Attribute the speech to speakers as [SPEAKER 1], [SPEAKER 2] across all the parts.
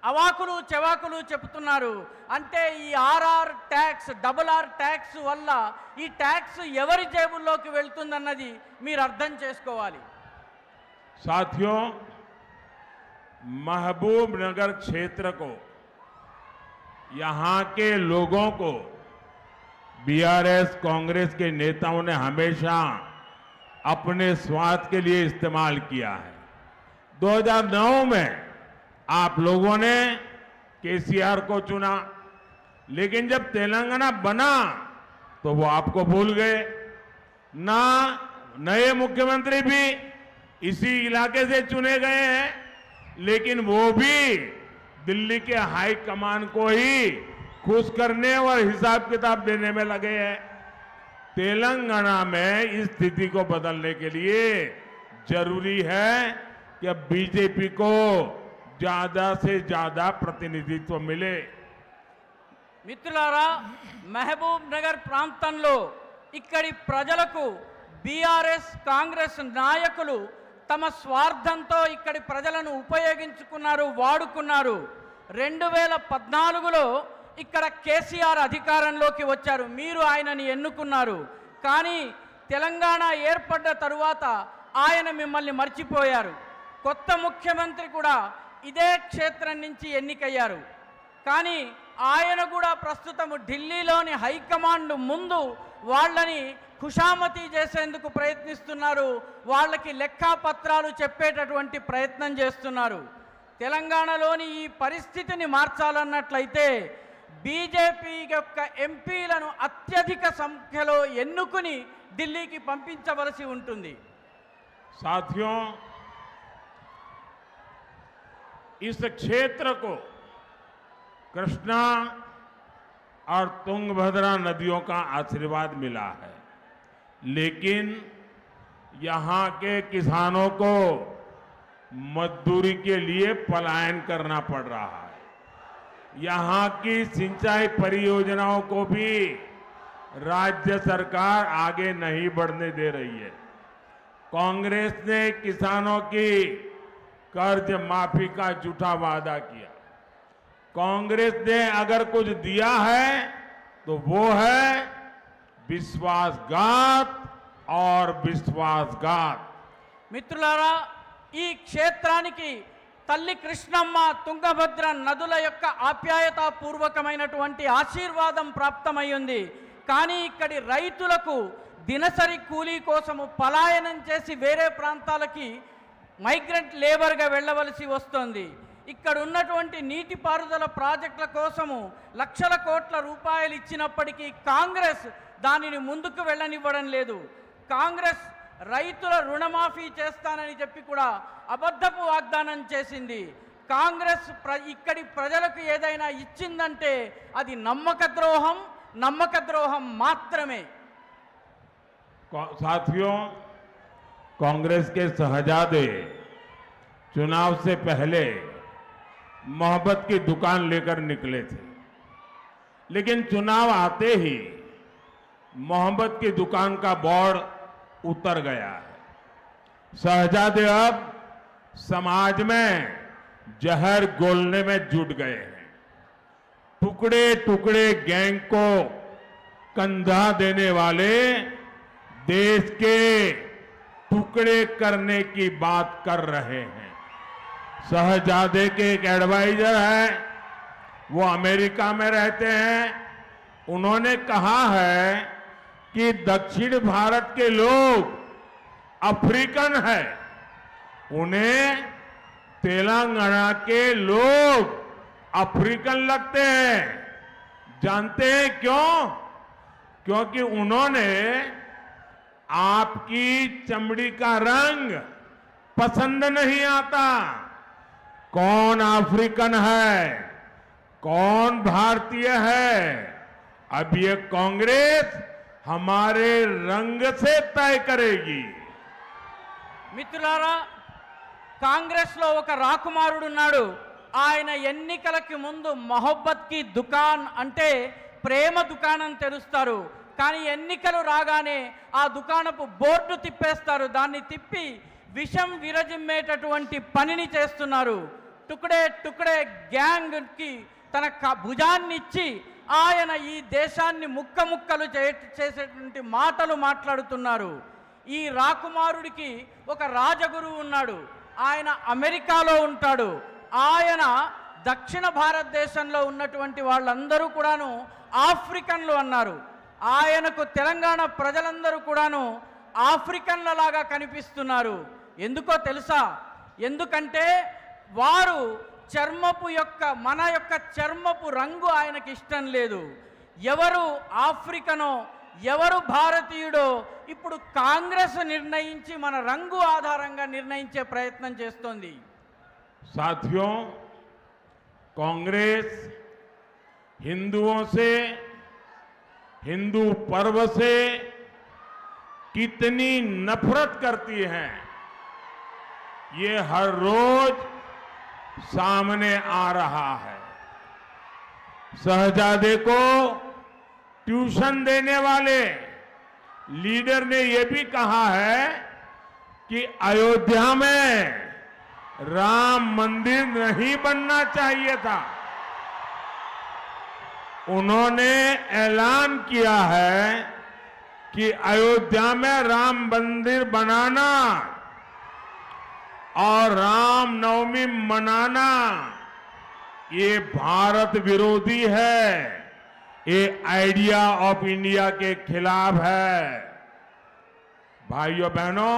[SPEAKER 1] అవాకులు చెవాకులు చెప్తున్నారు. అంటే ఈ R R tax, double R tax వల్ల ఈ ట్యాక్స్ ఎవరి జేబుల్లోకి వెళ్తుందన్నది మీరు అర్థం చేసుకోవాలి.
[SPEAKER 2] साथियों, महबूबनगर क्षेत्र को, यहाँ के लोगों को बीआरएस कांग्रेस के नेताओं ने हमेशा अपने स्वार्थ के लिए इस्तेमाल किया है। 2009 में आप लोगों ने केसीआर को चुना, लेकिन जब तेलंगाना बना तो वो आपको भूल गए ना। नए मुख्यमंत्री भी इसी इलाके से चुने गए हैं, लेकिन वो भी दिल्ली के हाई कमान को ही खुश करने और हिसाब किताब देने में लगे हैं। तेलंगाना में इस स्थिति को बदलने के लिए जरूरी है कि अब बीजेपी को ज्यादा से ज्यादा प्रतिनिधित्व मिले।
[SPEAKER 1] మిత్రులారా, మహబూబ్ నగర్ ప్రాంతంలో ఇక్కడి ప్రజలకు బీఆర్ఎస్ కాంగ్రెస్ నాయకులు తమ స్వార్థంతో ఇక్కడి ప్రజలను ఉపయోగించుకున్నారు, వాడుకున్నారు. 2014లో ఇక్కడ కేసీఆర్ అధికారంలోకి వచ్చారు, మీరు ఆయనని ఎన్నుకున్నారు. కానీ తెలంగాణ ఏర్పడ్డ తరువాత ఆయన మిమ్మల్ని మర్చిపోయారు. కొత్త ముఖ్యమంత్రి కూడా ఇదే క్షేత్రం నుంచి ఎన్నికయ్యారు. కానీ ఆయన కూడా ప్రస్తుతం ఢిల్లీలోని హైకమాండ్ ముందు వాళ్ళని ఖుషామతీ చేసేందుకు ప్రయత్నిస్తున్నారు, వాళ్ళకి లెక్కాపత్రాలు చెప్పేటటువంటి ప్రయత్నం చేస్తున్నారు. తెలంగాణలోని ఈ పరిస్థితిని మార్చాలన్నట్లయితే బీజేపీ యొక్క ఎంపీలను అత్యధిక సంఖ్యలో ఎన్నుకుని ఢిల్లీకి పంపించవలసి ఉంటుంది.
[SPEAKER 2] साथियों, इस क्षेत्र को कृष्णा और तुंगभद्रा नदियों का आशीर्वाद मिला है, लेकिन यहाँ के किसानों को मजदूरी के लिए पलायन करना पड़ रहा है। यहाँ की सिंचाई परियोजनाओं को भी राज्य सरकार आगे नहीं बढ़ने दे रही है। कांग्रेस ने किसानों की कर्ज माफी का झूठा वादा किया। कांग्रेस ने अगर कुछ दिया है तो वो है विश्वासघात और विश्वासघात।
[SPEAKER 1] మిత్రులారా, ఈ క్షేత్రానికి తల్లి కృష్ణమ్మ, తుంగభద్ర నదుల యొక్క ఆప్యాయతాపూర్వకమైనటువంటి ఆశీర్వాదం ప్రాప్తమైంది. కానీ ఇక్కడి రైతులకు దినసరి కూలీ కోసము పలాయనం చేసి వేరే ప్రాంతాలకి మైగ్రెంట్ లేబర్గా వెళ్ళవలసి వస్తుంది. ఇక్కడ ఉన్నటువంటి నీటిపారుదల ప్రాజెక్టుల కోసము లక్షల కోట్ల రూపాయలు ఇచ్చినప్పటికీ కాంగ్రెస్ దానిని ముందుకు వెళ్ళనివ్వడం లేదు. కాంగ్రెస్ రైతుల రుణమాఫీ చేస్తానని చెప్పి కూడా అబద్ధపు వాగ్దానం చేసింది. కాంగ్రెస్ ఇక్కడి ప్రజలకు ఏదైనా ఇచ్చిందంటే అది నమ్మక ద్రోహం మాత్రమే.
[SPEAKER 2] साथियों, कांग्रेस के शहजादे चुनाव से पहले मोहब्बत की दुकान लेकर निकले थे, लेकिन चुनाव आते ही मोहब्बत की दुकान का बोर्ड उतर गया है। शहजादे अब समाज में जहर घोलने में जुट गए हैं। टुकड़े टुकड़े गैंग को कंधा देने वाले देश के टुकड़े करने की बात कर रहे हैं। शहजादे के एक एडवाइजर है, वो अमेरिका में रहते हैं। उन्होंने कहा है कि दक्षिण भारत के लोग अफ्रीकन है, उन्हें तेलंगाना के लोग अफ्रीकन लगते हैं। जानते हैं क्यों? क्योंकि उन्होंने आपकी चमड़ी का रंग पसंद नहीं आता। कौन अफ्रीकन है, कौन भारतीय है, अब ये कांग्रेस हमारे रंग से तय करेगी।
[SPEAKER 1] మిత్రులారా, కాంగ్రెస్లో ఒక రాకుమారుడు ఉన్నాడు. ఆయన ఎన్నికలకి ముందు మొహబ్బత్ కి దుకాన్ అంటే ప్రేమ దుకాణం తెరుస్తారు. కానీ ఎన్నికలు రాగానే ఆ దుకాణపు బోర్డు తిప్పేస్తారు. దాన్ని తిప్పి విషం విరజిమ్మేటటువంటి పనిని చేస్తున్నారు. టుకడే టుకడే గ్యాంగ్కి తన భుజాన్ని ఇచ్చి ఆయన ఈ దేశాన్ని ముక్క ముక్కలు చేసేటువంటి మాటలు మాట్లాడుతున్నారు. ఈ రాకుమారుడికి ఒక రాజగురువు ఉన్నాడు. ఆయన అమెరికాలో ఉంటాడు. ఆయన దక్షిణ భారతదేశంలో ఉన్నటువంటి వాళ్ళందరూ కూడాను ఆఫ్రికన్లు అన్నారు. ఆయనకు తెలంగాణ ప్రజలందరూ కూడాను ఆఫ్రికన్లలాగా కనిపిస్తున్నారు. ఎందుకో తెలుసా? ఎందుకంటే వారు మన యొక్క చర్మపు రంగు ఆయనకి ఇష్టం లేదు. ఎవరు ఆఫ్రికనో ఎవరు భారతీయుడో ఇప్పుడు కాంగ్రెస్ నిర్ణయించి మన రంగు ఆధారంగా నిర్ణయించే ప్రయత్నం చేస్తోంది.
[SPEAKER 2] साथियों, कांग्रेस हिंदुओं से, हिंदू पर्व से कितनी नफरत करती है ये हर रोज सामने आ रहा है। शहजादे को ट्यूशन देने वाले लीडर ने यह भी कहा है कि अयोध्या में राम मंदिर नहीं बनना चाहिए था। उन्होंने ऐलान किया है कि अयोध्या में राम मंदिर बनाना और राम नवमी मनाना ये भारत विरोधी है, ये आइडिया ऑफ इंडिया के खिलाफ है। भाइयों बहनों,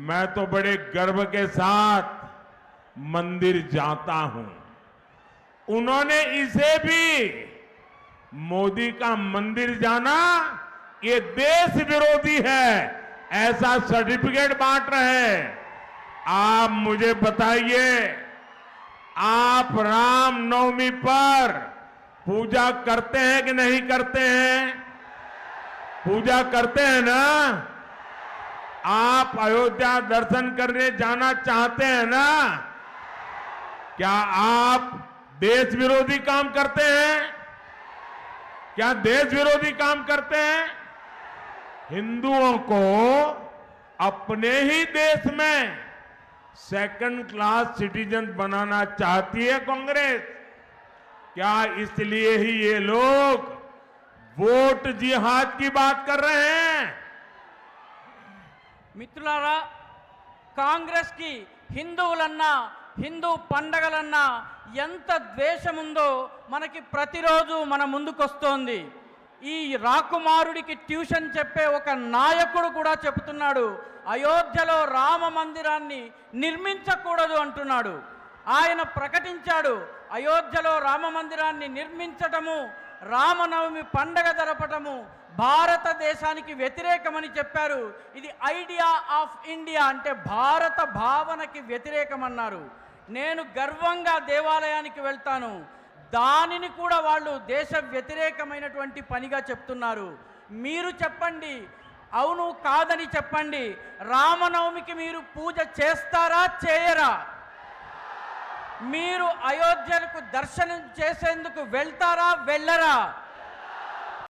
[SPEAKER 2] मैं तो बड़े गर्व के साथ मंदिर जाता हूं। उन्होंने इसे भी मोदी का मंदिर जाना ये देश विरोधी है ऐसा सर्टिफिकेट बांट रहे हैं। आप मुझे बताइए, आप राम नवमी पर पूजा करते हैं कि नहीं करते हैं? पूजा करते हैं ना? आप अयोध्या दर्शन करने जाना चाहते हैं ना? क्या आप देश विरोधी काम करते हैं? क्या देश विरोधी काम करते हैं? हिंदुओं को अपने ही देश में सेकंड क्लास सिटीजन बनाना चाहती है कांग्रेस। क्या इसलिए ही ये लोग वोट जिहाद की बात कर रहे हैं?
[SPEAKER 1] మిత్రులారా, కాంగ్రెస్ కి హిందువులన్నా హిందూ పండగలన్నా ఎంత ద్వేషముందో మనకి ప్రతిరోజు మన ముందుకొస్తోంది. ఈ రాకుమారుడికి ట్యూషన్ చెప్పే ఒక నాయకుడు కూడా చెబుతున్నాడు, అయోధ్యలో రామ మందిరాన్ని నిర్మించకూడదు అంటున్నాడు. ఆయన ప్రకటించాడు, అయోధ్యలో రామ మందిరాన్ని నిర్మించటము, రామనవమి పండగ జరపటము భారతదేశానికి వ్యతిరేకమని చెప్పారు. ఇది ఐడియా ఆఫ్ ఇండియా అంటే భారత భావనకి వ్యతిరేకమన్నారు. నేను గర్వంగా దేవాలయానికి వెళ్తాను, దానిని కూడా వాళ్ళు దేశ వ్యతిరేకమైనటువంటి పనిగా చెప్తున్నారు. మీరు చెప్పండి, అవును కాదని చెప్పండి. రామనవమికి మీరు పూజ చేస్తారా చేయరా? మీరు అయోధ్యకు దర్శనం చేసేందుకు వెళ్తారా వెళ్ళరా?